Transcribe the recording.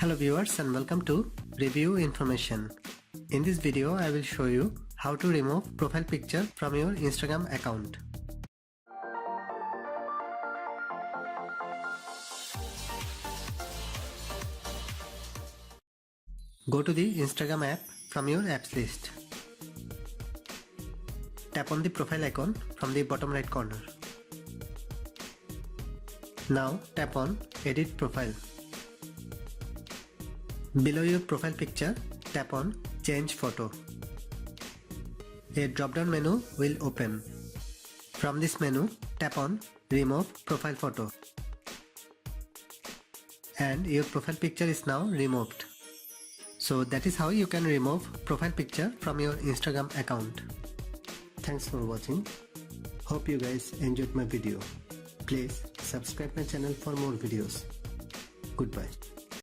Hello viewers and welcome to Review Information. In this video I will show you how to remove profile picture from your Instagram account. Go to the Instagram app from your apps list. Tap on the profile icon from the bottom right corner. Now tap on Edit Profile. Below your profile picture, tap on Change Photo. A drop-down menu will open. From this menu, tap on Remove Profile Photo. And your profile picture is now removed. So that is how you can remove profile picture from your Instagram account. Thanks for watching. Hope you guys enjoyed my video. Please subscribe my channel for more videos. Goodbye.